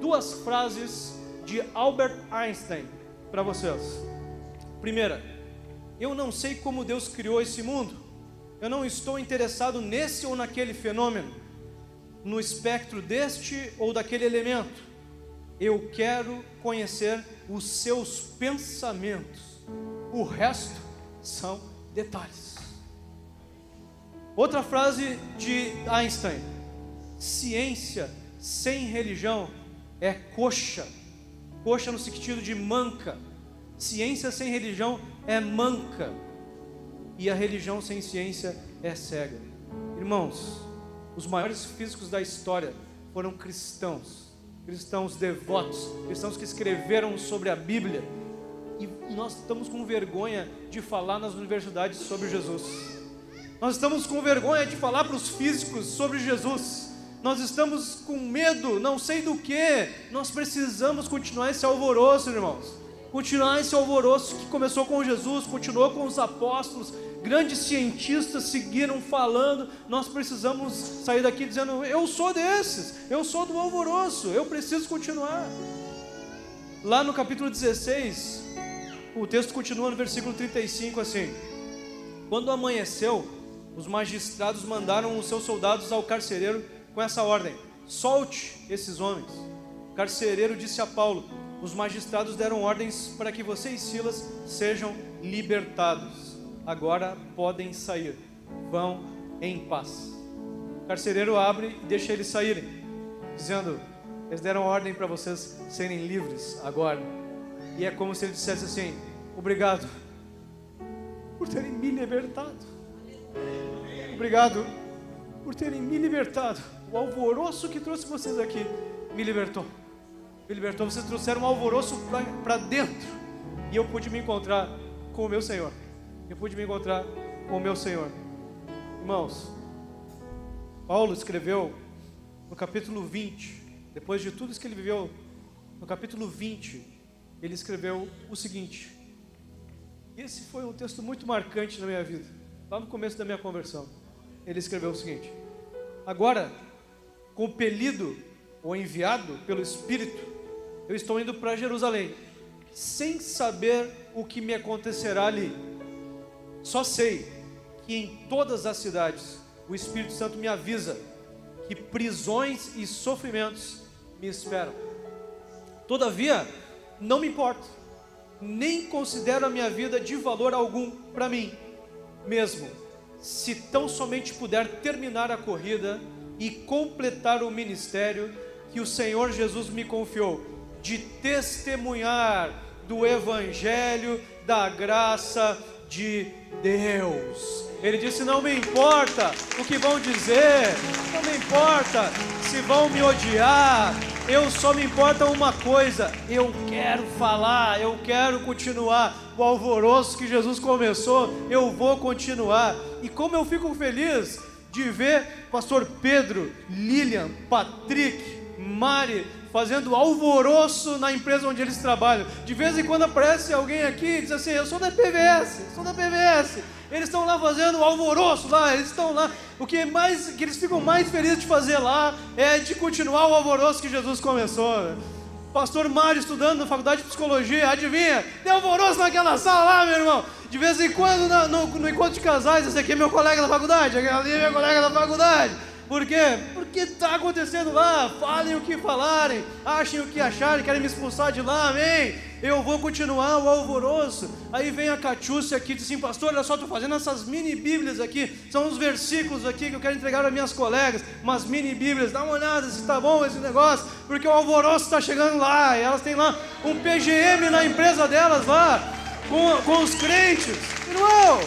[SPEAKER 1] 2 frases de Albert Einstein para vocês. Primeira: eu não sei como Deus criou esse mundo. Eu não estou interessado nesse ou naquele fenômeno, no espectro deste ou daquele elemento. Eu quero conhecer os seus pensamentos. O resto são detalhes. Outra frase de Einstein: ciência sem religião é coxa. Coxa no sentido de manca. Ciência sem religião é manca. E a religião sem ciência é cega. Irmãos, os maiores físicos da história foram cristãos devotos, cristãos que escreveram sobre a Bíblia. E nós estamos com vergonha de falar nas universidades sobre Jesus. Nós estamos com vergonha de falar para os físicos sobre Jesus. Nós estamos com medo, não sei do que. Nós precisamos continuar esse alvoroço, irmãos. continuar esse alvoroço que começou com Jesus, continuou com os apóstolos, grandes cientistas seguiram falando. Nós precisamos sair daqui dizendo: eu sou desses, eu sou do alvoroço, eu preciso continuar. Lá no capítulo 16, o texto continua no versículo 35 assim: quando amanheceu, os magistrados mandaram os seus soldados ao carcereiro com essa ordem: solte esses homens. O carcereiro disse a Paulo: os magistrados deram ordens para que você e Silas sejam libertados. Agora podem sair, vão em paz. O carcereiro abre e deixa eles saírem, dizendo: eles deram ordem para vocês serem livres agora. E é como se ele dissesse assim: obrigado por terem me libertado, obrigado por terem me libertado. O alvoroço que trouxe vocês aqui me libertou, vocês trouxeram um alvoroço para dentro, e eu pude me encontrar com o meu Senhor, Irmãos, Paulo escreveu no capítulo 20, depois de tudo isso que ele viveu, no capítulo 20, ele escreveu o seguinte, e esse foi um texto muito marcante na minha vida, lá no começo da minha conversão. Ele escreveu o seguinte: agora, compelido ou enviado pelo Espírito, eu estou indo para Jerusalém, sem saber o que me acontecerá ali. Só sei que em todas as cidades o Espírito Santo me avisa que prisões e sofrimentos me esperam. Todavia, não me importo, nem considero a minha vida de valor algum para mim mesmo, se tão somente puder terminar a corrida e completar o ministério que o Senhor Jesus me confiou, de testemunhar do Evangelho da graça de Deus. Ele disse: não me importa o que vão dizer, não me importa se vão me odiar, eu só me importa uma coisa: eu quero falar, eu quero continuar. O alvoroço que Jesus começou, eu vou continuar. E como eu fico feliz de ver pastor Pedro, Lilian, Patrick, Mari fazendo alvoroço na empresa onde eles trabalham. De vez em quando aparece alguém aqui e diz assim: eu sou da PVS, eles estão lá fazendo alvoroço lá, eles estão lá. O que eles ficam mais felizes de fazer lá é de continuar o alvoroço que Jesus começou. Pastor Mário estudando na faculdade de psicologia, adivinha? Deu alvoroço naquela sala lá, meu irmão. De vez em quando no encontro de casais, esse aqui é meu colega da faculdade, aquele ali é meu colega da faculdade. Por quê? Porque está acontecendo lá. Falem o que falarem, achem o que acharem, querem me expulsar de lá, amém? Eu vou continuar o alvoroço. Aí vem a Catiúcia aqui e diz assim: pastor, olha só, estou fazendo essas mini bíblias aqui, são uns versículos aqui que eu quero entregar às minhas colegas, umas mini bíblias, dá uma olhada se está bom esse negócio, porque o alvoroço está chegando lá, e elas têm lá um PGM na empresa delas lá, com os crentes. Irmão,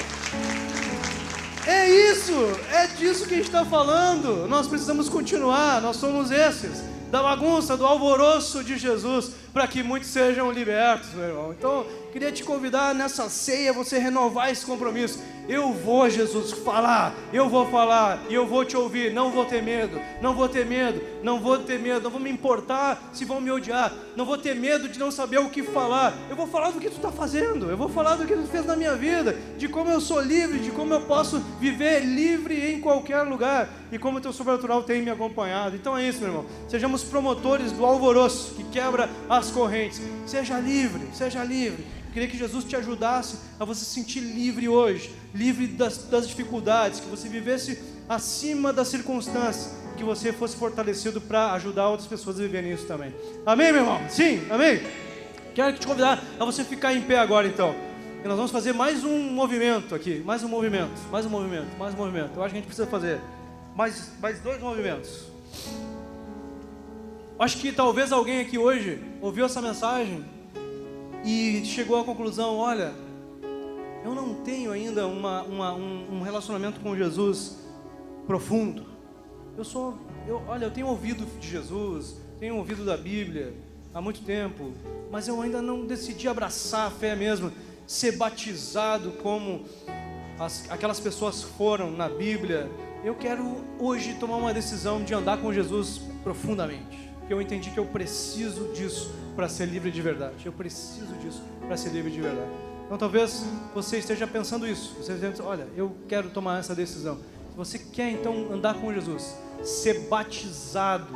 [SPEAKER 1] é isso, é disso que a gente está falando. Nós precisamos continuar, nós somos esses, da bagunça, do alvoroço de Jesus, para que muitos sejam libertos, meu irmão. Então, queria te convidar nessa ceia, você renovar esse compromisso. Eu vou, Jesus, falar, eu vou falar, e eu vou te ouvir, não vou ter medo, não vou me importar se vão me odiar, não vou ter medo de não saber o que falar. Eu vou falar do que tu está fazendo, eu vou falar do que tu fez na minha vida, de como eu sou livre, de como eu posso viver livre em qualquer lugar, e como o teu sobrenatural tem me acompanhado. Então é isso, meu irmão, sejamos promotores do alvoroço que quebra as correntes. Seja livre, seja livre. Queria que Jesus te ajudasse a você se sentir livre hoje, livre das dificuldades, que você vivesse acima das circunstâncias, que você fosse fortalecido para ajudar outras pessoas a viverem isso também. Amém, meu irmão? Sim, amém? Quero te convidar a você ficar em pé agora, então. E nós vamos fazer mais um movimento aqui, mais um movimento. Eu acho que a gente precisa fazer mais 2 movimentos. Acho que talvez alguém aqui hoje ouviu essa mensagem e chegou à conclusão: olha, eu não tenho ainda um relacionamento com Jesus profundo. Eu tenho ouvido de Jesus, tenho ouvido da Bíblia há muito tempo, mas eu ainda não decidi abraçar a fé mesmo, ser batizado como aquelas pessoas foram na Bíblia. Eu quero hoje tomar uma decisão de andar com Jesus profundamente, porque eu entendi que eu preciso disso para ser livre de verdade. Eu preciso disso para ser livre de verdade. Então talvez você esteja pensando isso. Você esteja pensando, olha, eu quero tomar essa decisão. Se você quer então andar com Jesus, ser batizado,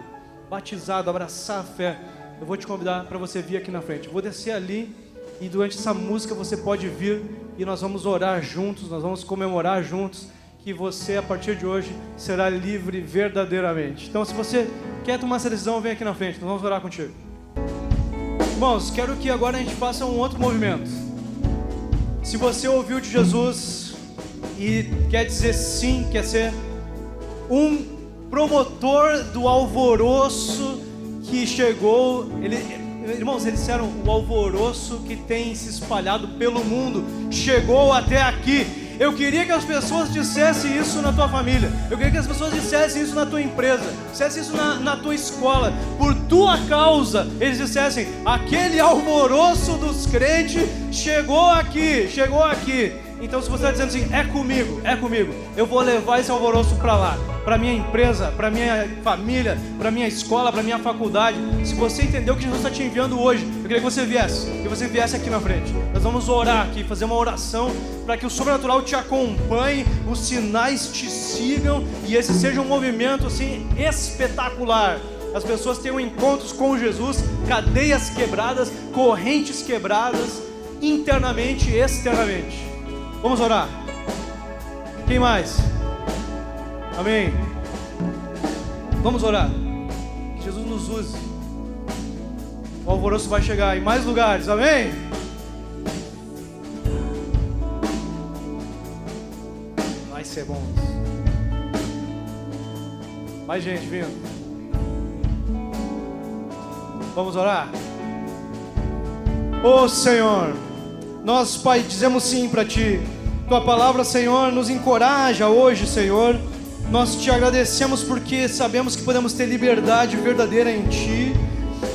[SPEAKER 1] abraçar a fé, eu vou te convidar para você vir aqui na frente. Eu vou descer ali e durante essa música você pode vir e nós vamos orar juntos, nós vamos comemorar juntos que você a partir de hoje será livre verdadeiramente. Então se você quer tomar essa decisão, vem aqui na frente, nós vamos orar contigo. Irmãos, quero que agora a gente faça um outro movimento. Se você ouviu de Jesus e quer dizer sim, quer ser um promotor do alvoroço que chegou, irmãos, eles disseram o alvoroço que tem se espalhado pelo mundo, chegou até aqui. Eu queria que as pessoas dissessem isso na tua família. Eu queria que as pessoas dissessem isso na tua empresa, dissessem isso na tua escola. Por tua causa, eles dissessem, aquele alvoroço dos crentes chegou aqui. Então se você está dizendo assim, é comigo, eu vou levar esse alvoroço para lá, para minha empresa, para minha família, para minha escola, para minha faculdade. Se você entendeu que Jesus está te enviando hoje, eu queria que você viesse aqui na frente. Nós vamos orar aqui, fazer uma oração para que o sobrenatural te acompanhe, os sinais te sigam e esse seja um movimento assim espetacular. As pessoas tenham encontros com Jesus, cadeias quebradas, correntes quebradas, internamente e externamente. Vamos orar. Quem mais? Amém. Vamos orar. Que Jesus nos use. O alvoroço vai chegar em mais lugares. Amém. Vai ser bom. Mais gente vindo. Vamos orar. Ô Senhor, nós, Pai, dizemos sim para Ti. Tua palavra, Senhor, nos encoraja hoje, Senhor. Nós Te agradecemos porque sabemos que podemos ter liberdade verdadeira em Ti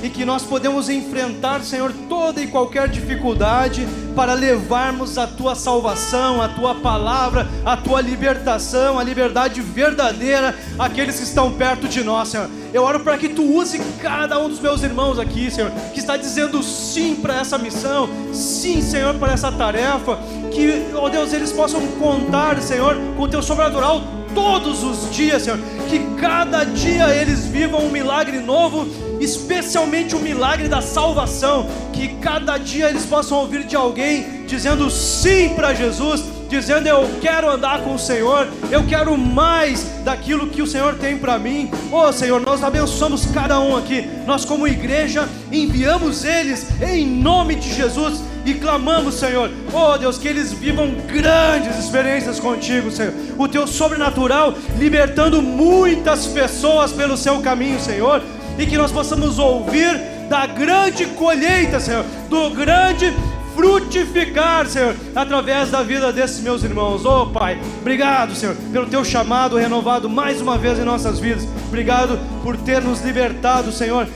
[SPEAKER 1] e que nós podemos enfrentar, Senhor, toda e qualquer dificuldade para levarmos a Tua salvação, a Tua palavra, a Tua libertação, a liberdade verdadeira àqueles que estão perto de nós, Senhor. Eu oro para que Tu use cada um dos meus irmãos aqui, Senhor, que está dizendo sim para essa missão, sim, Senhor, para essa tarefa, que, ó Deus, eles possam contar, Senhor, com o Teu sobrenatural todos os dias, Senhor, que cada dia eles vivam um milagre novo, especialmente o milagre da salvação, que cada dia eles possam ouvir de alguém dizendo sim para Jesus, dizendo eu quero andar com o Senhor, eu quero mais daquilo que o Senhor tem para mim. Ô Senhor, nós abençoamos cada um aqui, nós como igreja enviamos eles em nome de Jesus e clamamos, Senhor, oh Deus, que eles vivam grandes experiências contigo, Senhor, o Teu sobrenatural libertando muitas pessoas pelo Seu caminho, Senhor, e que nós possamos ouvir da grande colheita, Senhor, do grande frutificar, Senhor, através da vida desses meus irmãos. Oh Pai, obrigado, Senhor, pelo Teu chamado renovado mais uma vez em nossas vidas. Obrigado por ter nos libertado, Senhor,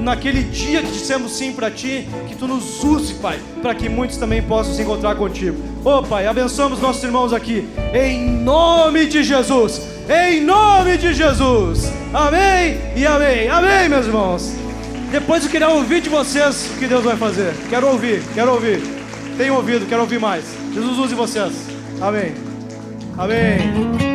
[SPEAKER 1] naquele dia que dissemos sim para Ti, que Tu nos use, Pai, para que muitos também possam se encontrar contigo. Oh Pai, abençoamos nossos irmãos aqui, em nome de Jesus, em nome de Jesus, amém e amém, amém, meus irmãos. Depois eu queria ouvir de vocês o que Deus vai fazer. Quero ouvir. Tenho ouvido, quero ouvir mais. Jesus use vocês. Amém. Amém.